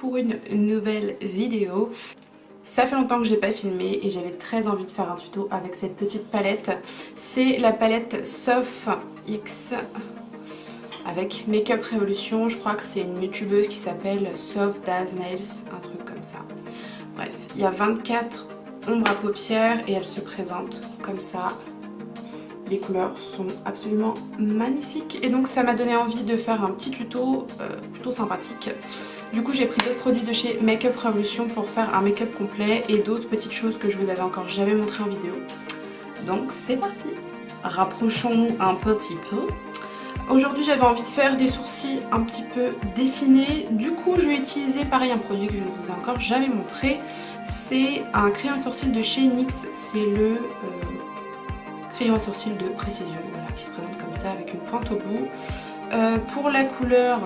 pour une nouvelle vidéo. Ça fait longtemps que j'ai pas filmé et j'avais très envie de faire un tuto avec cette petite palette. C'est la palette Sof X avec Makeup Revolution. Je crois que c'est une youtubeuse qui s'appelle Sof Daz Nails, un truc comme ça. Bref, il y a 24 ombres à paupières et elles se présentent comme ça. Les couleurs sont absolument magnifiques et donc ça m'a donné envie de faire un petit tuto plutôt sympathique. Du coup j'ai pris d'autres produits de chez Makeup Revolution pour faire un make-up complet et d'autres petites choses que je vous avais encore jamais montré en vidéo. Donc c'est parti. Rapprochons-nous un petit peu. Aujourd'hui j'avais envie de faire des sourcils un petit peu dessinés. Du coup je vais utiliser pareil un produit que je ne vous ai encore jamais montré. C'est un crayon à sourcils de chez NYX. C'est le crayon à sourcils de précision, voilà, qui se présente comme ça avec une pointe au bout. Pour la couleur,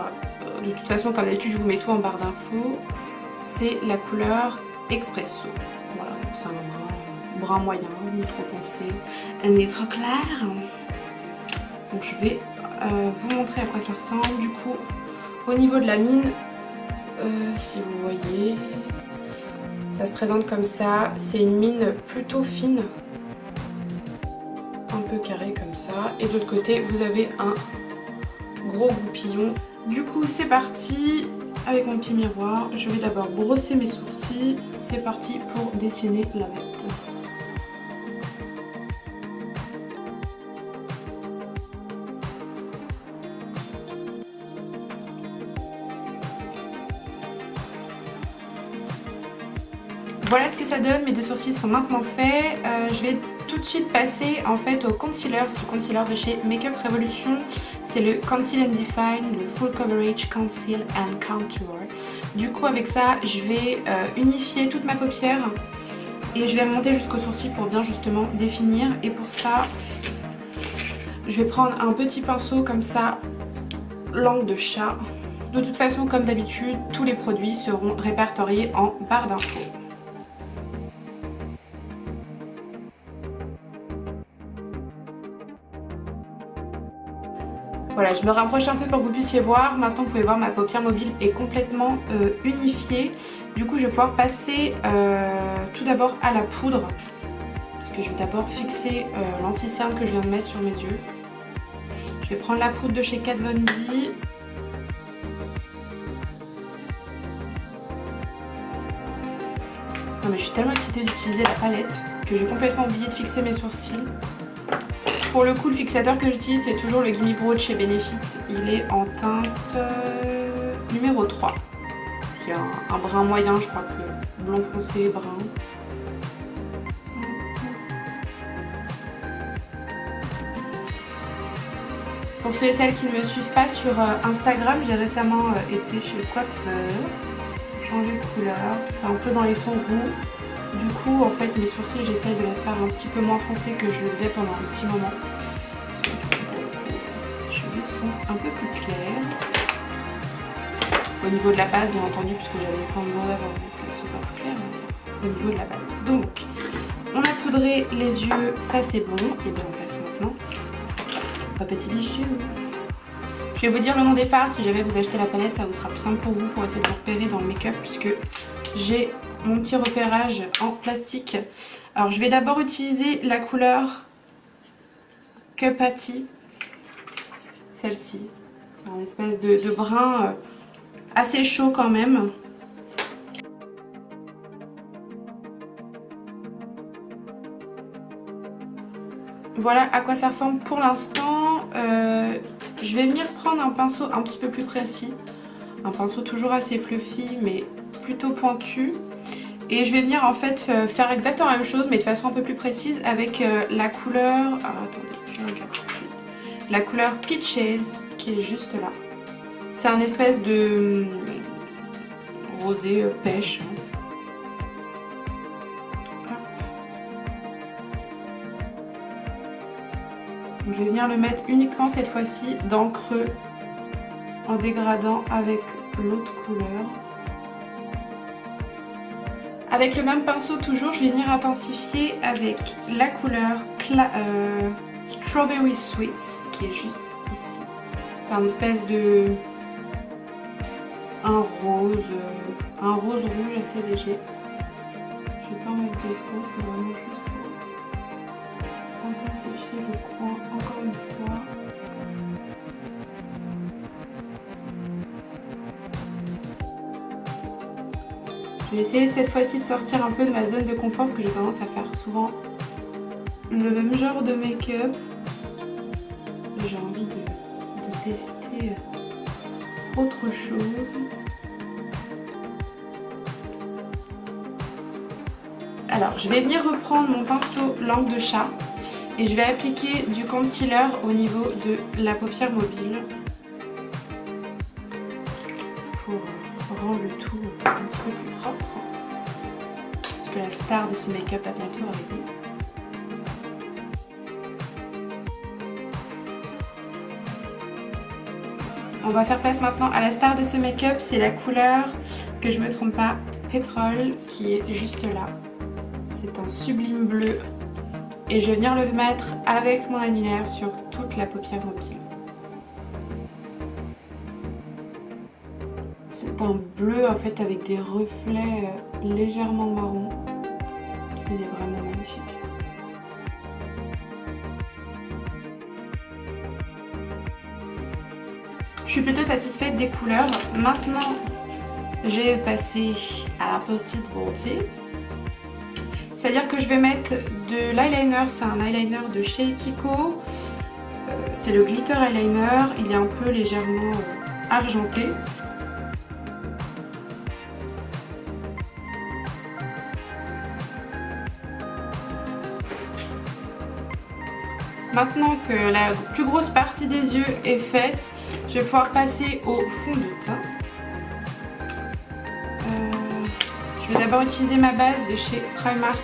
de toute façon comme d'habitude je vous mets tout en barre d'infos, c'est la couleur Espresso. Voilà, c'est un brun moyen, ni trop foncé, ni trop clair. Donc je vais vous montrer à quoi ça ressemble. Du coup, au niveau de la mine, si vous voyez, ça se présente comme ça. C'est une mine plutôt fine, un peu carré comme ça, et de l'autre côté vous avez un gros goupillon. Du coup c'est parti, avec mon petit miroir je vais d'abord brosser mes sourcils. C'est parti pour dessiner la bête. Voilà ce que ça donne, mes deux sourcils sont maintenant faits. Je vais tout de suite passer en fait au concealer. C'est le concealer de chez Makeup Revolution. C'est le Conceal and Define, le Full Coverage Conceal and Contour. Du coup avec ça je vais unifier toute ma paupière et je vais monter jusqu'au sourcil pour bien justement définir. Et pour ça je vais prendre un petit pinceau comme ça, langue de chat. De toute façon comme d'habitude tous les produits seront répertoriés en barre d'infos. Voilà, je me rapproche un peu pour que vous puissiez voir. Maintenant vous pouvez voir ma paupière mobile est complètement unifiée. Du coup je vais pouvoir passer tout d'abord à la poudre. Parce que je vais d'abord fixer l'anti-cerne que je viens de mettre sur mes yeux. Je vais prendre la poudre de chez Kat Von D. Non mais je suis tellement excitée d'utiliser la palette que j'ai complètement oublié de fixer mes sourcils. Pour le coup, le fixateur que j'utilise, c'est toujours le Gimme Brow de chez Benefit. Il est en teinte numéro 3. C'est un brun moyen, je crois que blanc foncé, brun. Pour ceux et celles qui ne me suivent pas sur Instagram, j'ai récemment été chez le coiffeur, changer de couleur. C'est un peu dans les tons roux. Du coup, en fait, mes sourcils, j'essaie de les faire un petit peu moins foncés que je le faisais pendant un petit moment. Les cheveux sont un peu plus clairs. Au niveau de la base, bien entendu, puisque j'avais les points de noir, donc ils sont pas plus clairs. Au niveau de la base. Donc, on a poudré les yeux, ça c'est bon. Et bien, on passe maintenant au petit bijou. Je vais vous dire le nom des fards. Si jamais vous achetez la palette, ça vous sera plus simple pour vous pour essayer de vous repérer dans le make-up, puisque j'ai mon petit repérage en plastique. Alors je vais d'abord utiliser la couleur Cupati, celle-ci. C'est un espèce de brun assez chaud quand même. Voilà à quoi ça ressemble pour l'instant. Je vais venir prendre un pinceau un petit peu plus précis. Un pinceau toujours assez fluffy mais plutôt pointu. Et je vais venir en fait faire exactement la même chose mais de façon un peu plus précise avec la couleur... Alors attendez, je regarde tout de suite. La couleur Peaches qui est juste là. C'est un espèce de rosé pêche. Donc, je vais venir le mettre uniquement cette fois-ci dans le creux en dégradant avec l'autre couleur. Avec le même pinceau toujours, je vais venir intensifier avec la couleur Strawberry Sweets qui est juste ici. C'est un espèce de... un rose un rose rouge assez léger. Je vais pas en mettre de trop, c'est vraiment juste pour intensifier le coin encore une fois. Je vais essayer cette fois-ci de sortir un peu de ma zone de confort parce que j'ai tendance à faire souvent le même genre de make-up. J'ai envie de tester autre chose. Alors je vais venir reprendre mon pinceau langue de chat et je vais appliquer du concealer au niveau de la paupière mobile pour rendre le tout un petit peu plus propre. Parce que la star de ce make-up va bientôt arriver. On va faire place maintenant à la star de ce make-up, c'est la couleur, que je me trompe pas, pétrole, qui est juste là. C'est un sublime bleu et je vais venir le mettre avec mon annulaire sur toute la paupière mobile. C'est un bleu en fait avec des reflets légèrement marron. Il est vraiment magnifique. Je suis plutôt satisfaite des couleurs. Maintenant, j'ai passé à la petite beauté. C'est-à-dire que je vais mettre de l'eyeliner, c'est un eyeliner de chez Kiko. C'est le glitter eyeliner, il est un peu légèrement argenté. Maintenant que la plus grosse partie des yeux est faite, je vais pouvoir passer au fond de teint. Je vais d'abord utiliser ma base de chez Primark,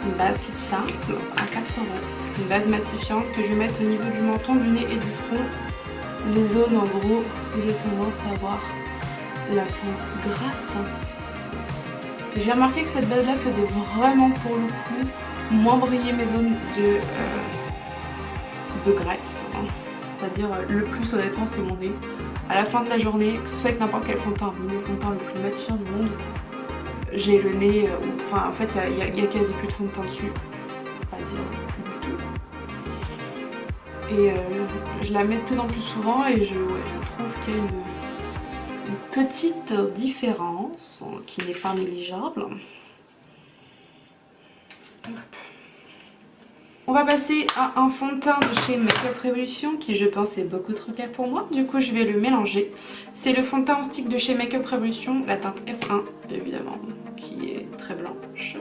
une base toute simple, à 4 €, une base matifiante que je vais mettre au niveau du menton, du nez et du front, les zones en gros où j'ai tendance à avoir la peau grasse. J'ai remarqué que cette base là faisait vraiment pour le coup moins briller mes zones de graisse, c'est-à-dire le plus honnêtement c'est mon nez. À la fin de la journée, que ce soit avec n'importe quel fond de teint, le fond de teint le plus matifiant du monde, j'ai le nez, enfin en fait il y a quasi plus de fond de teint dessus, on va dire plus du tout. Et je la mets de plus en plus souvent et je trouve qu'il y a une petite différence qui n'est pas négligeable. On va passer à un fond de teint de chez Make-up Revolution qui je pense est beaucoup trop clair pour moi. Du coup je vais le mélanger. C'est le fond de teint en stick de chez Make-up Revolution, la teinte F1 évidemment, qui est très blanche.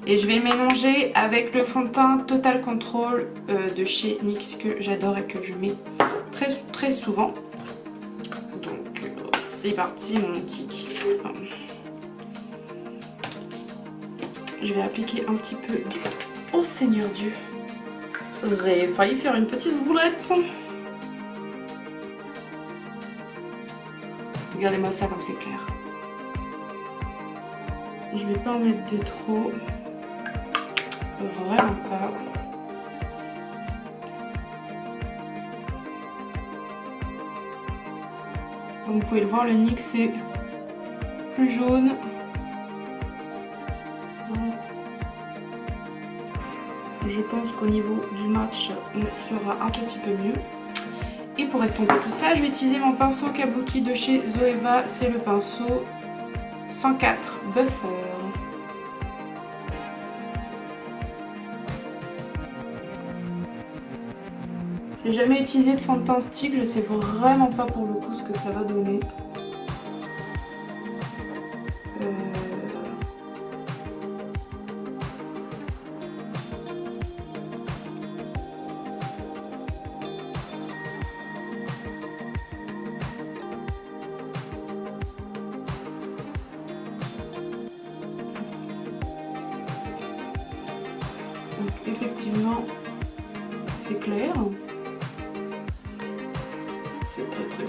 Et je vais le mélanger avec le fond de teint Total Control de chez NYX que j'adore et que je mets très souvent. Donc c'est parti mon kiki. Je vais appliquer un petit peu. Oh Seigneur Dieu, j'ai failli faire une petite boulette. Regardez-moi ça comme c'est clair. Je vais pas en mettre de trop. Vraiment pas. Comme vous pouvez le voir, le NYX est plus jaune. Je pense qu'au niveau du match, on sera un petit peu mieux. Et pour estomper tout ça, je vais utiliser mon pinceau Kabuki de chez Zoeva. C'est le pinceau 104 Buffer. J'ai jamais utilisé de fond de teint stick, je sais vraiment pas pour le coup ce que ça va donner. Donc effectivement c'est clair, c'est très clair.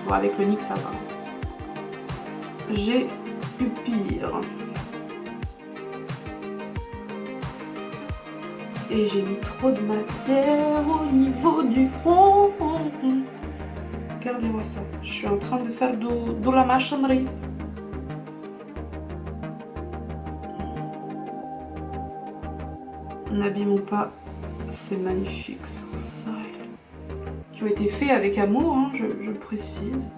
Bon avec le NYX ça va. J'ai eu pire. Et j'ai mis trop de matière au niveau du front. regardez-moi ça. Je suis en train de faire de la machinerie. N'abîmons pas ces magnifiques sourcils qui ont été faits avec amour, hein, je le précise.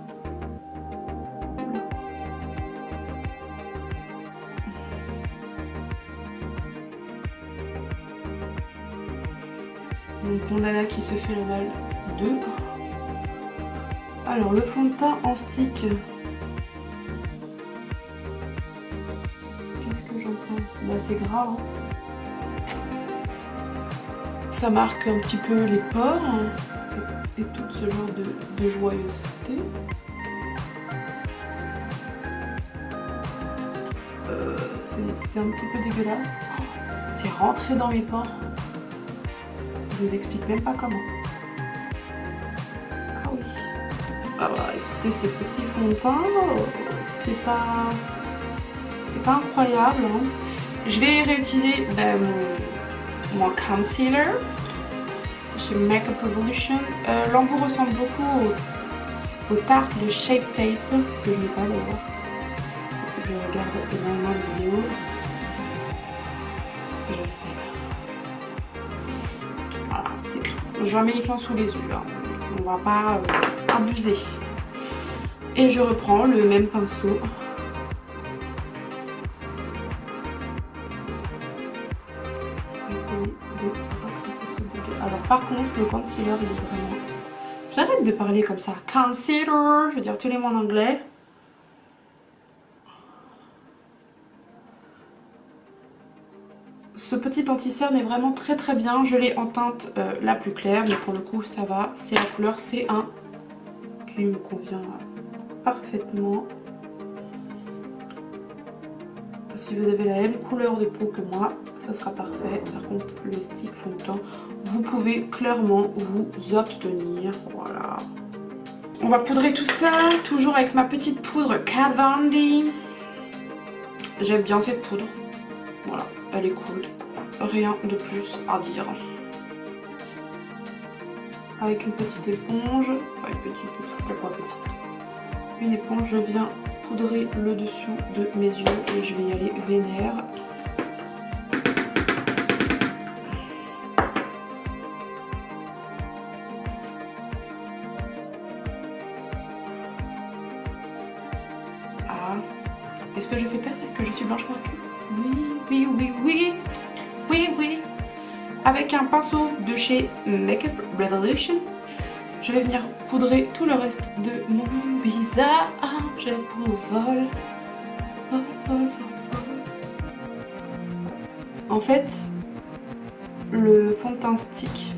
Une Condana qui se fait le mal 2. Alors le fond de teint en stick. Qu'est-ce que j'en pense? Bah c'est gras. Hein. Ça marque un petit peu les pores et tout ce genre de joyeuseté. C'est un petit peu dégueulasse. C'est rentré dans mes pores. Je vous explique même pas comment. Ah oui. Ah bah écoutez, ce petit fond de teint, c'est pas incroyable. Hein. Je vais réutiliser mon concealer chez Makeup Revolution. L'embout ressemble beaucoup aux tartes de Shape Tape que je n'ai pas d'ailleurs. Je regarde énormément les vidéos. Je le sais. Voilà, c'est tout. J'en mets uniquement sous les yeux. Hein. On va pas abuser. Et je reprends le même pinceau. Alors par contre, le concealer, il est vraiment... J'arrête de parler comme ça. Concealer, je veux dire tous les mots en anglais. Ce petit anti-cerne est vraiment très très bien. Je l'ai en teinte la plus claire, mais pour le coup ça va. C'est la couleur C1 qui me convient parfaitement. Si vous avez la même couleur de peau que moi, ça sera parfait. Par contre, le stick fond de teint, vous pouvez clairement vous abstenir. Voilà. On va poudrer tout ça, toujours avec ma petite poudre Kat Von D. J'aime bien cette poudre. Voilà, elle est cool. Rien de plus à dire. Avec une petite éponge, enfin une petite, pas petite. Une éponge, je viens poudrer le dessous de mes yeux et je vais y aller vénère. Ah, est-ce que je fais peur? Est-ce que je suis blanche convaincue? Oui, oui, oui, oui, oui, oui. Avec un pinceau de chez Makeup Revolution, je vais venir poudrer tout le reste de mon visage pour vol. En fait, le fond de teint stick,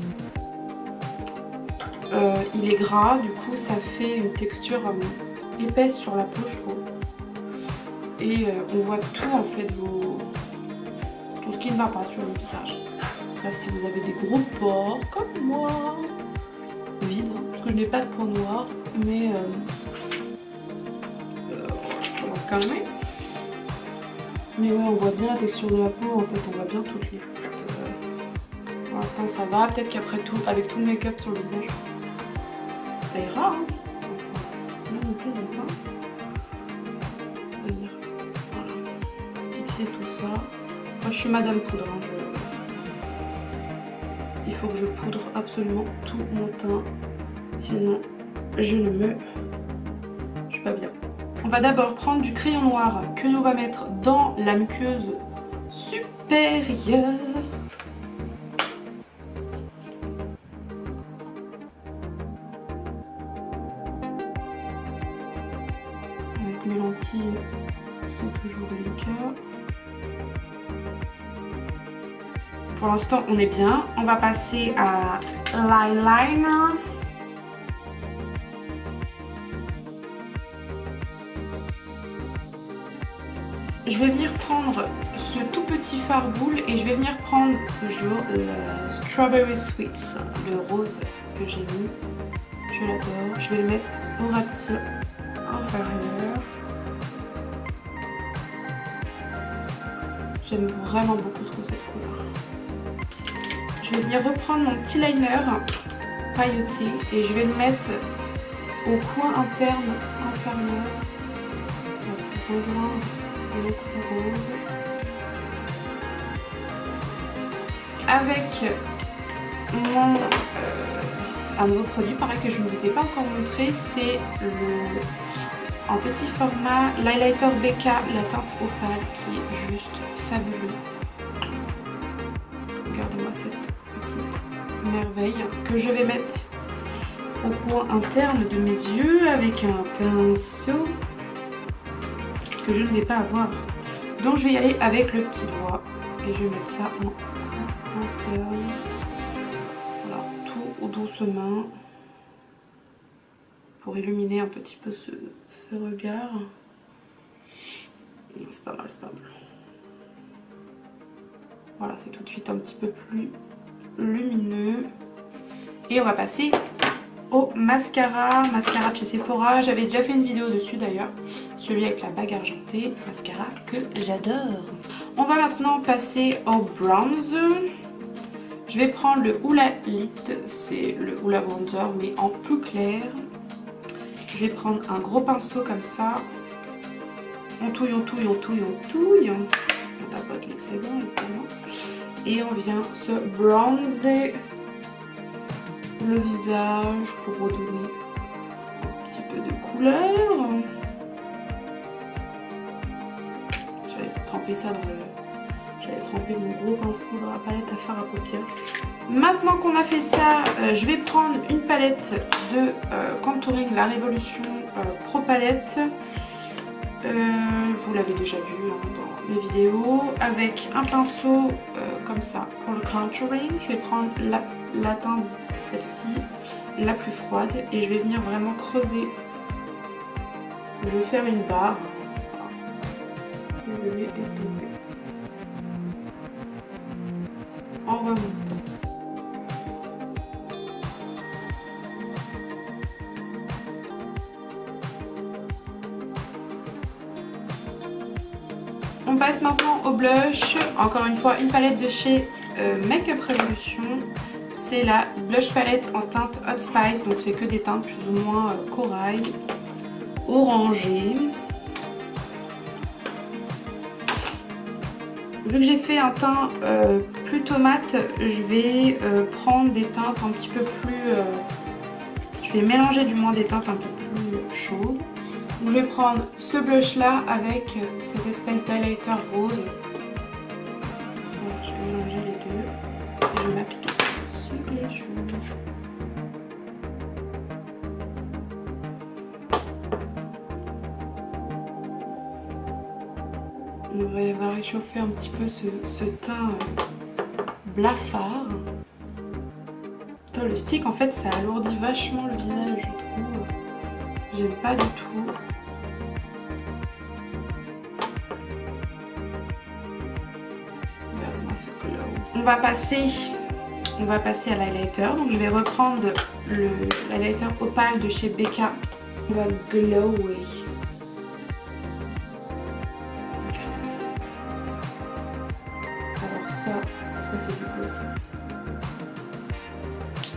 il est gras, du coup ça fait une texture épaisse sur la peau, je trouve. Et on voit tout en fait, tout ce qui ne va pas sur le visage. Là, si vous avez des gros pores comme moi, vide, parce que je n'ai pas de points noirs, mais ça va se calmer. Mais ouais, on voit bien la texture de la peau, en fait, on voit bien toutes les petites. Pour l'instant, ça va. Peut-être qu'après tout, avec tout le make-up sur le visage, ça ira. Hein. Là, non plus, donc là. On va venir fixer tout ça. Moi, je suis Madame Poudre. Hein, il faut que je poudre absolument tout mon teint, sinon je suis pas bien. On va d'abord prendre du crayon noir que l'on va mettre dans la muqueuse supérieure. Avec mes lentilles, c'est toujours délicat. Pour l'instant, on est bien. On va passer à l'eyeliner. Je vais venir prendre ce tout petit fard boule et je vais venir prendre toujours le Strawberry Sweets, le rose que j'ai mis. Je l'adore. Je vais le mettre au ras de cils inférieur. J'aime vraiment beaucoup trop cette couleur. Je vais venir reprendre mon petit liner pailleté et je vais le mettre au coin interne inférieur. On va rejoindre l'autre rose. Avec mon un nouveau produit, pareil que je ne vous ai pas encore montré, c'est en petit format l'highlighter BK, la teinte opale, qui est juste fabuleux. Regardez-moi cette petite merveille que je vais mettre au coin interne de mes yeux avec un pinceau que je ne vais pas avoir. Donc je vais y aller avec le petit doigt et je vais mettre ça en interne. Voilà, tout doucement pour illuminer un petit peu ce regard. C'est pas mal, c'est pas mal. Voilà, c'est tout de suite un petit peu plus lumineux. Et on va passer au mascara de chez Sephora. J'avais déjà fait une vidéo dessus d'ailleurs, celui avec la bague argentée, mascara que j'adore. On va maintenant passer au bronze. Je vais prendre le Hoola Lit, c'est le Hoola Bronzer mais en plus clair. Je vais prendre un gros pinceau comme ça. On touille, on touille, on touille, on touille. On tapote l'excédent évidemment. Et on vient se bronzer le visage pour redonner un petit peu de couleur. J'avais trempé ça dans le... J'avais trempé mon gros pinceau dans la palette à fard à paupières. Maintenant qu'on a fait ça, je vais prendre une palette de contouring, la Révolution Pro Palette. Vous l'avez déjà vu hein, dans mes vidéos. Avec un pinceau comme ça pour le contouring. Je vais prendre la teinte, celle-ci, la plus froide. Et je vais venir vraiment creuser. Je vais faire une barre. Je vais estomper. En remontant. On passe maintenant au blush. Encore une fois, une palette de chez Makeup Revolution. C'est la blush palette en teinte Hot Spice. Donc c'est que des teintes plus ou moins corail, orangé. Vu que j'ai fait un teint plus tomate, je vais prendre des teintes un petit peu plus... je vais mélanger du moins des teintes un peu plus chaudes. Donc, je vais prendre ce blush là avec cette espèce d'highlighter rose. Voilà, je vais mélanger les deux. Et je vais m'appliquer ça sur les joues. On va réchauffer un petit peu ce teint blafard. Putain, le stick en fait ça alourdit vachement le visage, je trouve. J'aime pas du tout. On va passer à l'highlighter. Donc je vais reprendre l'highlighter opale de chez BK. On va glower. Alors ça c'est du gloss.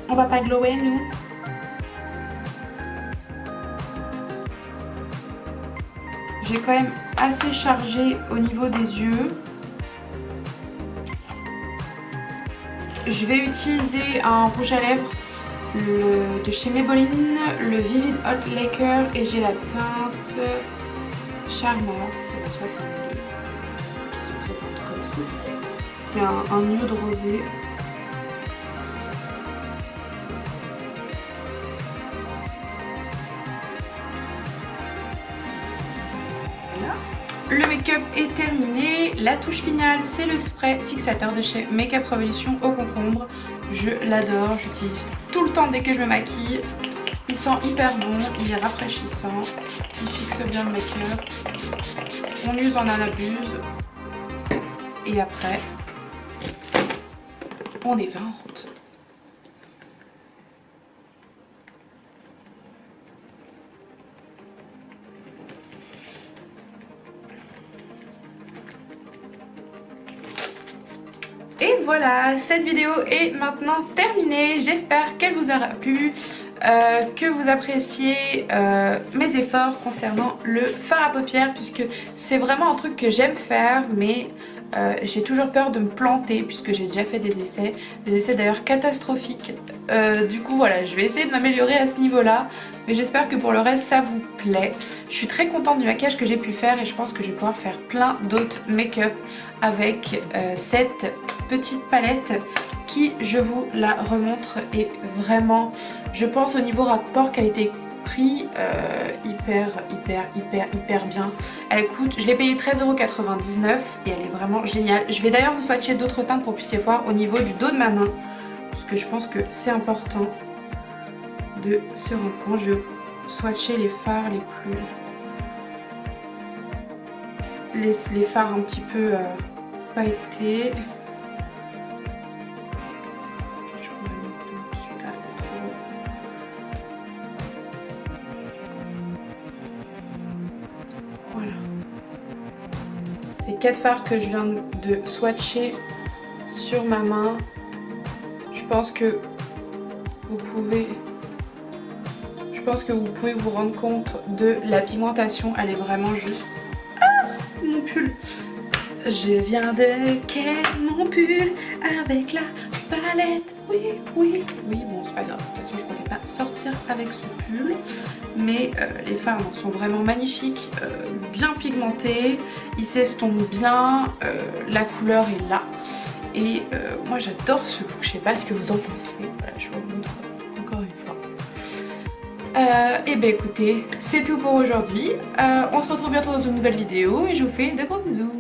On va pas glower nous. J'ai quand même assez chargé au niveau des yeux. Je vais utiliser un rouge à lèvres de chez Maybelline, le Vivid Hot Laker, et j'ai la teinte Charmer, c'est la 62 qui se présente comme ceci. C'est un nude rosé. Voilà. Le make-up est terminé. La touche finale, c'est le spray fixateur de chez Makeup Revolution au concombre. Je l'adore, j'utilise tout le temps dès que je me maquille. Il sent hyper bon, il est rafraîchissant, il fixe bien le make-up. On use, on en abuse. Et après, on évente. Et voilà, cette vidéo est maintenant terminée. J'espère qu'elle vous aura plu. que vous appréciez mes efforts concernant le fard à paupières, puisque c'est vraiment un truc que j'aime faire, mais j'ai toujours peur de me planter puisque j'ai déjà fait des essais d'ailleurs catastrophiques. Du coup voilà, je vais essayer de m'améliorer à ce niveau-là, mais j'espère que pour le reste ça vous plaît. Je suis très contente du maquillage que j'ai pu faire et je pense que je vais pouvoir faire plein d'autres make-up avec cette petite palette qui, je vous la remontre, est vraiment, je pense au niveau rapport qualité-prix, hyper bien. Elle coûte, je l'ai payée 13,99 € et elle est vraiment géniale. Je vais d'ailleurs vous swatcher d'autres teintes pour que vous puissiez voir au niveau du dos de ma main, parce que je pense que c'est important de se rendre compte. Je vais swatcher les fards les plus... les fards un petit peu pailletés. Voilà. C'est 4 fards que je viens de swatcher sur ma main. Je pense que vous pouvez vous rendre compte de la pigmentation. Elle est vraiment juste... Ah, mon pull. Je viens de quel mon pull avec la palette. Oui, bon c'est pas grave, de toute façon je comptais pas sortir avec ce pull. Mais les fards sont vraiment magnifiques, bien pigmentés, ils s'estompent bien, la couleur est là. Et moi j'adore ce look, je sais pas ce que vous en pensez, voilà, je vous le montre encore une fois. Et ben écoutez, c'est tout pour aujourd'hui, on se retrouve bientôt dans une nouvelle vidéo et je vous fais de gros bisous.